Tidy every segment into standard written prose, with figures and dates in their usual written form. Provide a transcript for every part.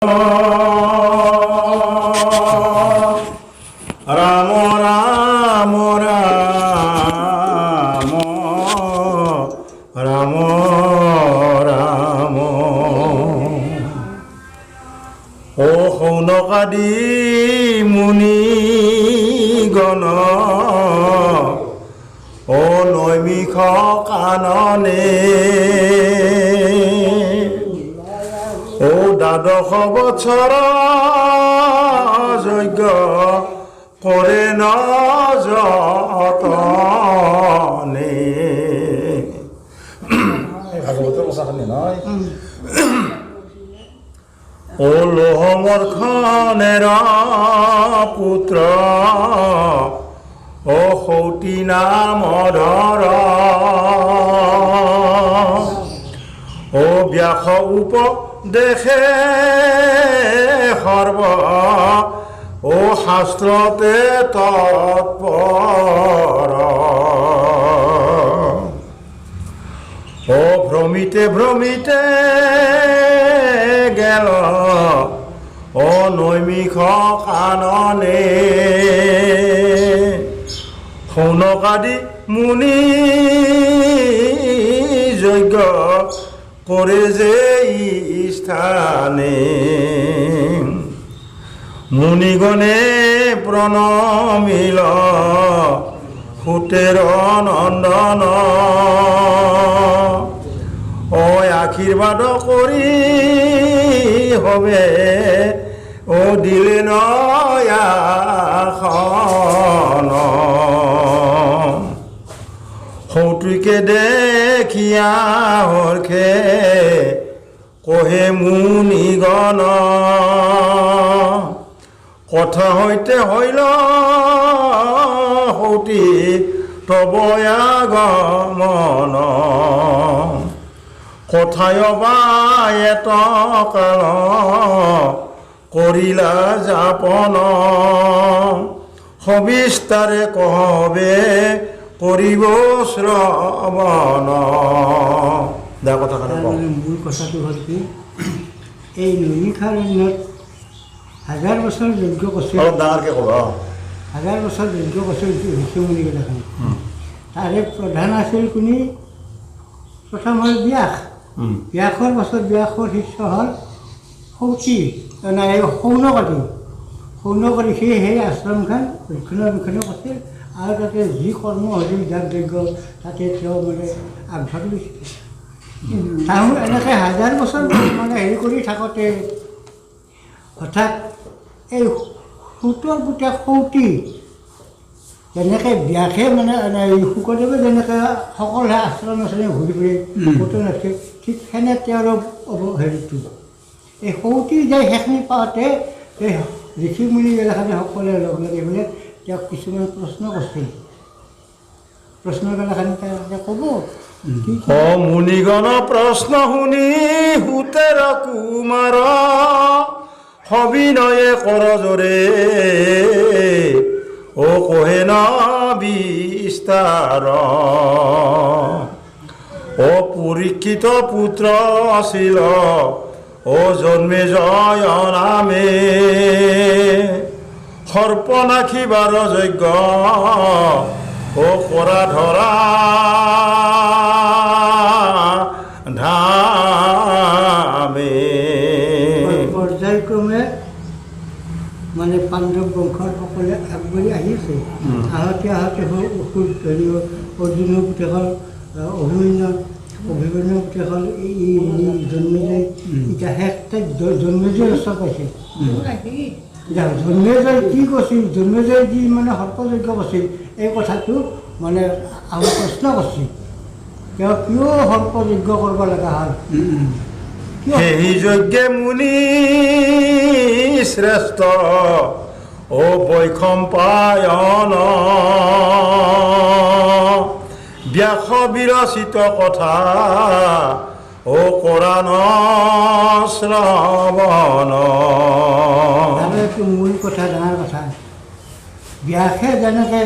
ৰাম ৰাম ৰাম ৰাম ৰাম ও সৌনকাদি মুনি গণ ও নৈমিষ কাননে ও দ্বাদশ বছৰ যজ্ঞ কৰে ন যতনে ভাগৱতৰ কথাখিনি নহয় ও লোহমৰ্খনেৰ পুত্ৰ ও সৌতী নামধৰ ও ব্যাস উপদেশে সৰ্ব ও শাস্ত্ৰতে তৎপৰ ও ভ্ৰমিতে ভ্ৰমিতে গেল ও নৈমিষ কাননে সৌনকাদি মুনি যজ্ঞ কৰে যে স্থানে মুনিগণে প্ৰণমিল সুতেৰ নন্দন ও আশীৰ্বাদ কৰি হবে ও দিলে নয়াখন সৌতুকে দেখিয়া হৰ্ষে কহে মুনিগণ কথা হইতে হইল সৌতী তবয়া গমন কথায় বা এত কাল কৰিলা যাপন সবিস্তাৰে কহবে কৰিব শ্ৰৱণ দা কথা মূল কথাটো হ'ল কি এই নৈমিষাৰণ্যত 1000 বছৰ যজ্ঞ কৰিছিল ডাঙৰকৈ ক'ব 1000 বছৰ যজ্ঞ কৰিছিল ঋষিমুনিকেইটাখন তাৰে প্ৰধান আছিল কোনি প্ৰথম হ'ল ব্যাস ব্যাসৰ পাছত ব্যাসৰ শিষ্য হ'ল সৌতী নাই সৌনকাদি সেই আশ্ৰমখন ৰক্ষণাবেক্ষণ কৰিছিল আৰু তাতে যি কৰ্ম হৈছিল যাগ যজ্ঞ তাতে তেওঁ মানে আগভাগ লৈছিল তাহোঁ এনেকৈ 1000 বছৰ মানে হেৰি কৰি থাকোঁতে হঠাৎ এই সুতৰ পুতেক সৌতী যেনেকৈ ব্যাসে মানে শুকদেৱে যেনেকৈ সকলোৱে আশ্ৰম আশ্ৰমে ঘূৰি ফুৰি ফটো নাছিল ঠিক সেনে তেওঁৰ হেৰিটো এই সৌতী যাই সেইখিনি পাওঁতে এই ঋষি মুনিগিলাখনে সকলোৱে লগ লাগি পেলাই তেওঁক কিছুমান প্ৰশ্ন কৰিছিল প্ৰশ্নগিলাখানি তেওঁ ক'ব ও মুনিগণ প্ৰশ্ন শুনি সুতেৰ কুমাৰ সবিনয়ে কৰজৰে ও কহে ন বিস্তাৰ ও পৰীক্ষিত পুত্ৰ আছিল ও জন্মে জয় নামে সৰ্পনাখী বাৰ যজ্ঞ ও কৰা ধৰা ধামে পৰ্যায়ক্ৰমে মানে পাণ্ডৱ বংশৰ সকলে আগবাঢ়ি আহিছে আহোঁতে অসুৰ অৰ্জুনৰ পুতেকৰ অভিমন্যুৰ পুতেকৰ এই জন্মেজয় এতিয়া শেষ জন্মেজয় ৰচা পাইছে জন্মেজয় কি কৈছিল জন্মেজয় যি মানে সৰ্পযজ্ঞ কৰিছিল এই কথাটো মানে আৰু প্ৰশ্ন কৰিছিল তেওঁ কিয় সৰ্পযজ্ঞ কৰিব লগা হ'ল সেই যজ্ঞে মুনি শ্ৰেষ্ঠ ও বৈষম্পায়ন ব্যাস বিৰচিত কথা ও কৰান শ্ৰৱণ এইটো মূল কথা ডাঙৰ কথা ব্যাসে যেনেকৈ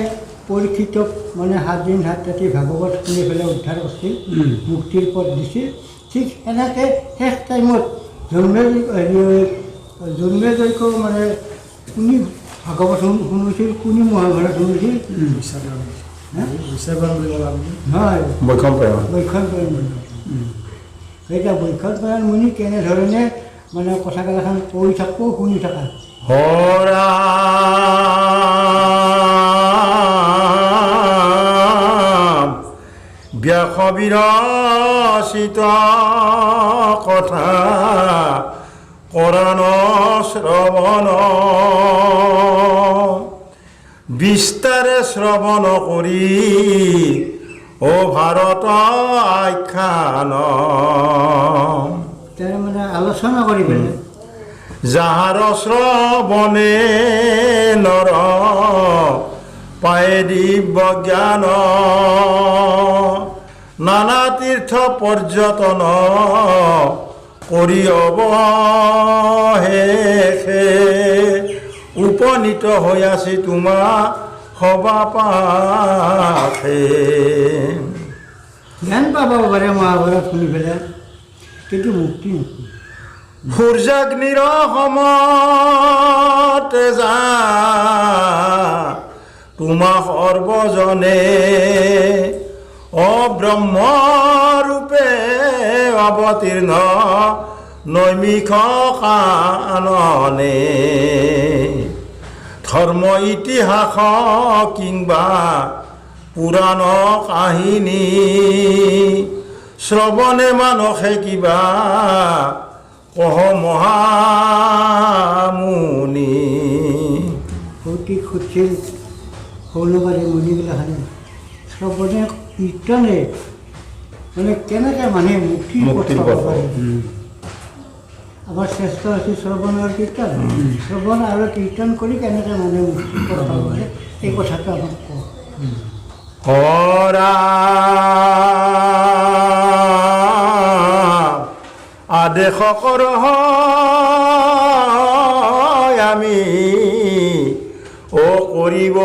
পৰীক্ষিতক মানে 7 দিন 7 ৰাতি ভাগৱত শুনি পেলাই উদ্ধাৰ কৰিছিল মুক্তিৰ পথ দিছিল ঠিক এনেকৈ শেষ টাইমত জন্মে যজ্ঞ মানে কোনে ভাগৱত শুনিছিল, কোনে মহাভাৰত শুনিছিল? হয়, বৈষ্ণৱ সেইটা বৈষ্ণৱ মুনি কেনেধৰণে মানে কথাগিলাখন কৈ থাকোঁ শুনি থকা। ব্যাস বিৰচিত কথা কৰাণ শ্ৰৱণ বিস্তাৰে শ্ৰৱণ কৰি ও ভাৰত আখ্যান তাৰ মানে আলোচনা কৰি পেলাই যাহাৰ শ্ৰৱণে নৰ পায় দিব্য জ্ঞান নানা তীৰ্থ পৰ্যটন কৰি অৱশেষে উপনীত হৈ আছি তোমাৰ সবা পাশে। জ্ঞান পাব পাৰে মহাভাৰত শুনি পেলাই, কিন্তু মুক্তি নহয়। সূৰ্যাগ্নিৰ সমতে যা তোমা সৰ্বজনে অব্ৰহ্মৰূপে অৱতীৰ্ণ নৈমিষ কাননে ধৰ্ম ইতিহাস কিংবা পুৰাণ কাহিনী শ্ৰৱণে মানসে কিবা কহ মহামুনি। সৌতি খুচিল সৌলবাৰী মুনিবিলাখানে শ্ৰৱণে কীৰ্তনে মানে কেনেকৈ মানুহে মুক্তিৰ পথ পাব পাৰে। আমাৰ শ্ৰেষ্ঠ হৈছে শ্ৰৱণ আৰু কীৰ্তন। শ্ৰৱণ আৰু কীৰ্তন কৰি কেনেকৈ মানুহে মুক্তিৰ পথ পাব পাৰে এই কথাটো আমাক কওঁ। আদেশ কৰ আমি ও কৰিব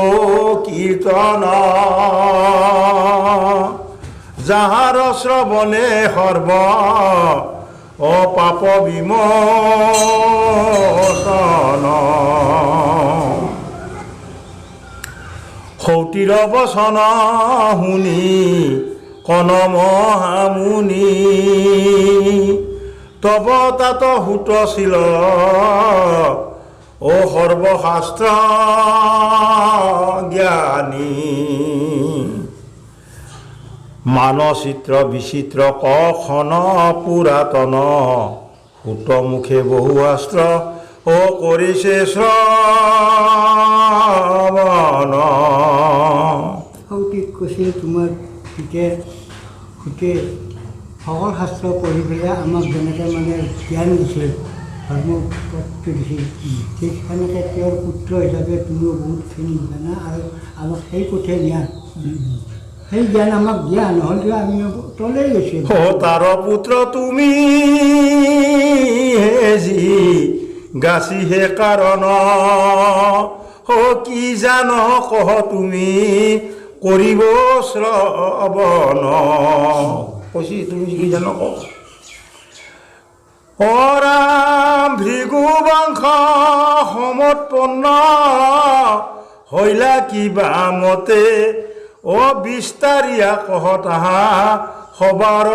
কীৰ্তন যাহাৰ শ্ৰৱণে সৰ্ব ও পাপ বিমোচন সৌতিৰ বচন শুনি কন মহামুনি তব তাত হুতশীল ও সৰ্বশাস্ত্ৰ জ্ঞানী মানচিত্ৰ বিচিত্ৰ কখন পুৰাতন সুতমুখে বহু শাস্ত্ৰ ও কৰিছে শ্ৰৱণ। সৌতিক কৈছিল তোমাৰ সুতে সকল শাস্ত্ৰ পঢ়ি পেলাই আমাক যেনেকৈ মানে জ্ঞান দিছিল, ধৰ্ম পথটো দিছিল, ঠিক সেনেকৈ তেওঁৰ পুত্ৰ হিচাপে তুমিও বহুতখিনি জানা আৰু আমাক সেই পথে নিয়া। সেই জ্ঞান আমাক দিয়া নহ'লে আমি তলেই গৈছোঁ। তাৰ পুত্ৰ তুমি যি গাছি হে কাৰণ কি জান কহ তুমি কৰিব শ্ৰৱণ। কৈছি তুমি কি জান কহ। ৰাম ভৃগু বংশ সমৎপন্ন হৈলা কিবা মতে বিস্তাৰিয়া কহ তাহা সবাৰ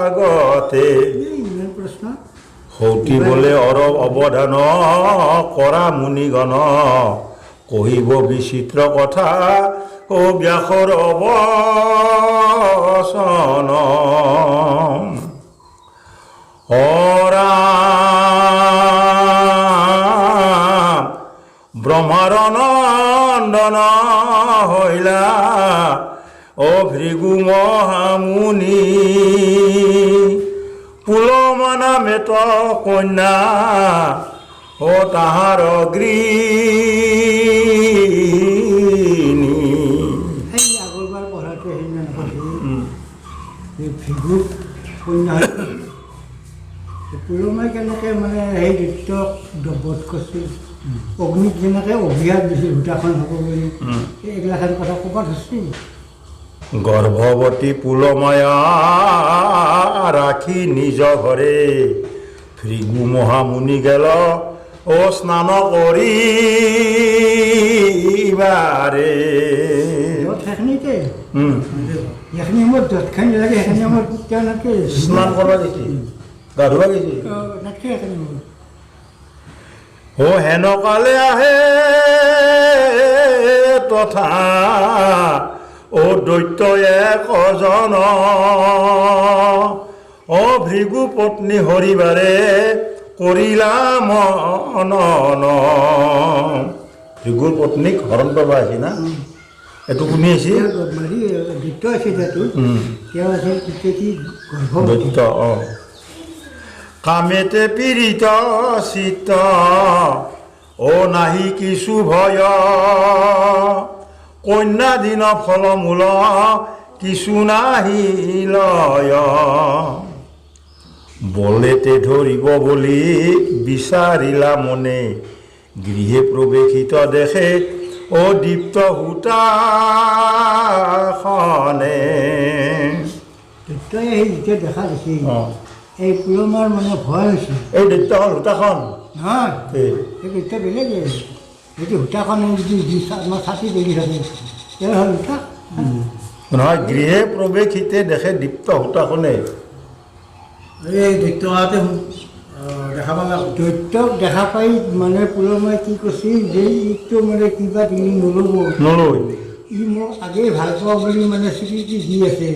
আগতে। প্ৰশ্ন সৌতি বোলে অৰব অৱধান কৰা মুনিগণ কহিব বিচিত্ৰ কথা ও ব্যাসৰ অৱচন। ব্ৰহ্মাৰ নন্দন হৈলা ও ভৃগু মহামুনি পুলমানা মেট কন্যা ও তাহাৰ গৃহিণী। সেই আগৰবাৰ পঢ়াটো সেইদিনা ভৃগু কন্যা পুলমাই কেনেকৈ মানে সেই দৃশ্যক বধ কৰিছিল, অগ্নিক যেনেকৈ অভিশাপ দিছিল ভূটাখন হ'ব বুলি, এইগিলাখান কথা ক'ৰবাত ধৰিছিল। গৰ্ভৱতী পুলমায়া ৰাখি নিজ ঘৰে ভৃগু মহামুনি গেল ও স্নান করিবারে সেইখিনিতে এইখিনি সময়ত য'তখিনি লাগে সেইখিনি সময়ত তেওঁলোকে স্নান কৰবা গৈছে গা ধুবা গৈছে নাথাকে সেইখিনি সময়ত ও হেনকালে আহে তথা ও দৈত্যয়ে কজন ও ভৃগু পত্নী হৰিবাৰে কৰিলা মনন ভৃগুৰ পত্নীক হৰণ কৰিব আহিছে না এইটো শুনি আহিছে হেৰি দৈত্য আছে যিহেতু তেওঁ আছে কি গৰ্ভৱতী দৈত্য কামেতে পীড়িত চিত্ত ও নাহি কিছু ভয় কন্যা দিন ফলমূল কিছু নাহি লয় বলেতে ধৰিব বুলি বিচাৰিলা মনে গৃহে প্ৰৱেশিত দেখে ও দীপ্ত সূতাখনে দৈত্যই সেই যেতিয়া দেখা দেখি এই পুৰমাৰ মানে ভয় হৈছে এই দৈত্য হ'ল সূতাখন নহয় এই দৈত্য বেলেগে যদি সূতাখনে যদি আমাৰ ছাতি বেৰি থাকে তেওঁ হ'ল সূতা নহয় গৃহে প্ৰৱেশিতে দেখে দীপ্ত সূতাখনে এই দৈত্য অহাতে দেখা পালা দৈত্যক দেখা পাই মানে পুৰমাই কি কৈছিল যে ইটো মানে কিবা তিনি নল'ব নলৈ ই মোক আগেই ভাল পাওঁ বুলি মানে স্বীকৃতি দি আছে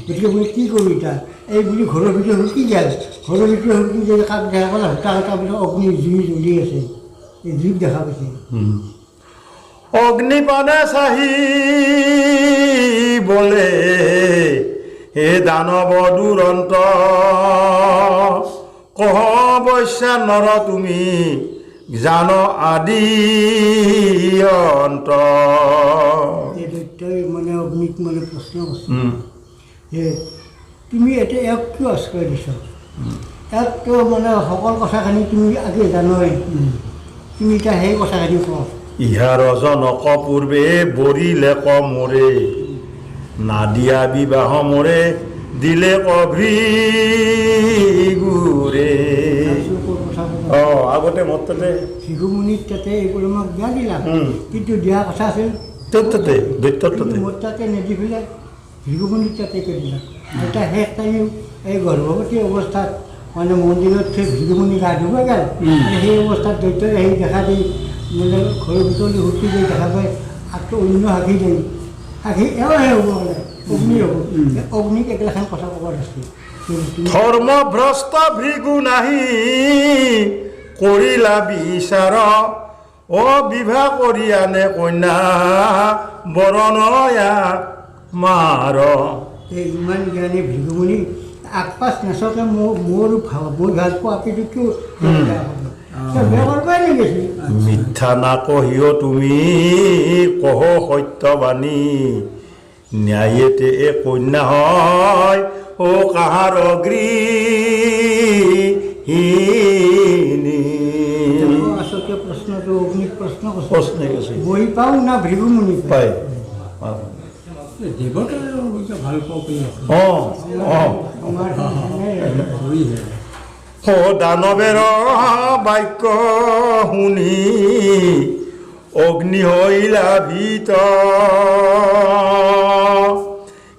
গতিকে মই কি কৰোঁ এতিয়া এই বুলি ঘৰৰ ভিতৰত হুকি যায় ঘৰৰ ভিতৰত হুকি যায় কাক দেখা পালে সূতা সূতা বুলি অগ্নি জুই জ্বলি আছে এই জুইক দেখা পাইছে অগ্নিপানে চাহি বলে হে দানৱ দুৰন্ত কহ বৈশ্যা নৰ তুমি জান আদি অন্ত এই দৈত্যই মানে অগ্নিক মানে প্ৰশ্ন কৰিছে যে তুমি এতিয়া ইয়াক কিয় আশ্ৰয় দিছ ইয়াকতো মানে সকলো কথাখিনি তুমি আগে জানই তুমি এতিয়া সেই কথাখিনি কওঁ ইহাৰ জনক পূৰ্বে বৰিলে ক মোৰে নাদিয়া বিবাহ মোৰে দিলে ভৃগুৰে আগতে মততে শিশুমুনিত তাতে এইবোৰ আমাক বিয়া দিলা কিন্তু দিয়া কথা আছিল ততে দৈত্যৰ ততে মোৰ তাতে নিদি পেলাই শিশুমুনিত তাতে কৰি দিলা এতিয়া শেষ টাইম এই গৰ্ভৱতী অৱস্থাত মানে মন্দিৰত সেই শিশুমুনি গা ধুব গ'ল সেই অৱস্থাত দৈত্যই আহি দেখা দি মানে ঘৰৰ ভিতৰলৈ হুকি দি দেখা পাই আগটো অন্য সাক্ষী দিয়ে সাক্ষী এওঁহে হ'ব মানে অগ্নি হ'ব অগ্নিক এগিলাখান কথা ক'ব লাগিছিল ধৰ্মভ্ৰষ্ট ভৃগু নাহি কৰিলা বিচাৰ অ বিবাহ কৰি আনে কন্যা বৰণয়া মাৰ এই ইমান জ্ঞানী ভৃগুমুনি আগপাছ নাচকে মোৰ মই ভাল পোৱা আপিটো কিয় বেয়া কৰিবই লাগিছিল মিথ্যা নাকহিও তুমি কহ সত্যবাণী ন্যায়েতে এ কন্যা হয় ও কাহাৰ গৃহিণী আচলতে প্ৰশ্নটো অগ্নিক প্ৰশ্ন প্ৰশ্ন কৈছে বহি পাওঁ না ভৃগুমুনি পাই দেৱতাই ভাল পাওঁ বুলি আমাৰ ও দানৱেৰ বাক্য শুনি অগ্নি হইলা ভীত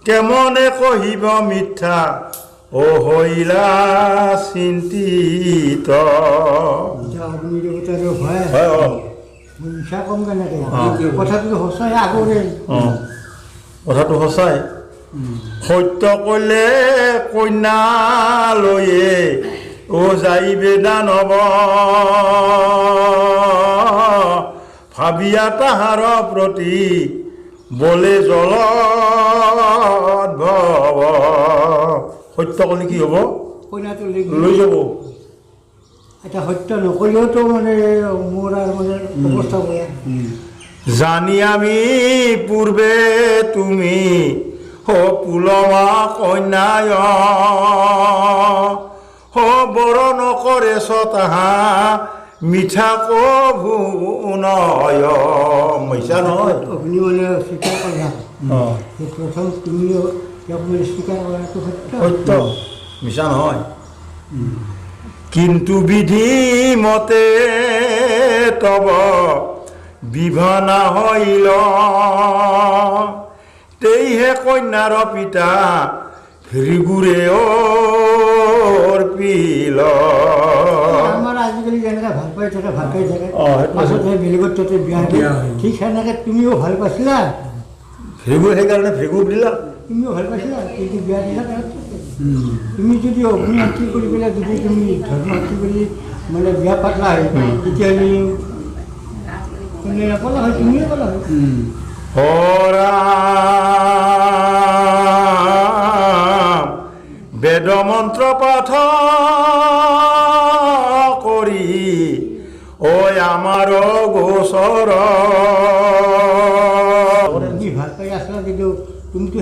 কেমনে কহিব মিথ্যা ও হইলা চিন্তিত অগ্নি দেৱতাৰো ভয় মিছা কম কেনেকৈ কথাটো সঁচাই আগৰে কথাটো সঁচাই সত্য ক'লে কন্যা লৈয়ে ও যাইবে দানৱ ভাবিয়া তাহাৰ প্ৰতি বলে জলত ভৱ সত্য ক'লে কি হ'ব কইনাটো লৈ যাব এতিয়া সত্য নকৰিলেওতো মানে মোৰ আৰু মানে অৱস্থা বেয়া জানি আমি পূৰ্বে তুমি হ পুলমা কন্যায় হ বৰ নকৰে তাহা মিঠা কভু নয় মিছা নহয় অগ্নি মানে স্বীকাৰ কৰা সেই প্ৰথম তুমিও তেওঁক মানে স্বীকাৰ কৰাটো সত্য সত্য মিছা নহয় কিন্তু বিধি মতে তব বিবাহ না হইল তেইহে কন্যার পিতা ভৃগুৰে অৰ্পিল। আমাৰ আজিকালি যেনেকৈ ভাল পাই থাকে সেইটো পাছতে বেলেগত তাতে বিয়া দিয়ে বিয়া হয়। ঠিক সেনেকৈ তুমিও ভাল পাইছিলা, ভৃগু সেইকাৰণে ভৃগু দিলা। তুমিও ভাল পাইছিলা কিন্তু বিয়া দিলা তাত। তুমি যদি অগ্নিশান্তি কৰি পেলাই যদি তুমি ধৰ্মশান্তি কৰি মানে বিয়া পাতলা হয় তেতিয়াহ'লে কোনে নাপালা হয়, তুমিয়ে পালা হয়। ৰাম বেদ মন্ত্ৰ পাঠ কৰি ঐ আমাৰ গোচৰ। তুমি ভাল পাই আছিলা কিন্তু তুমিতো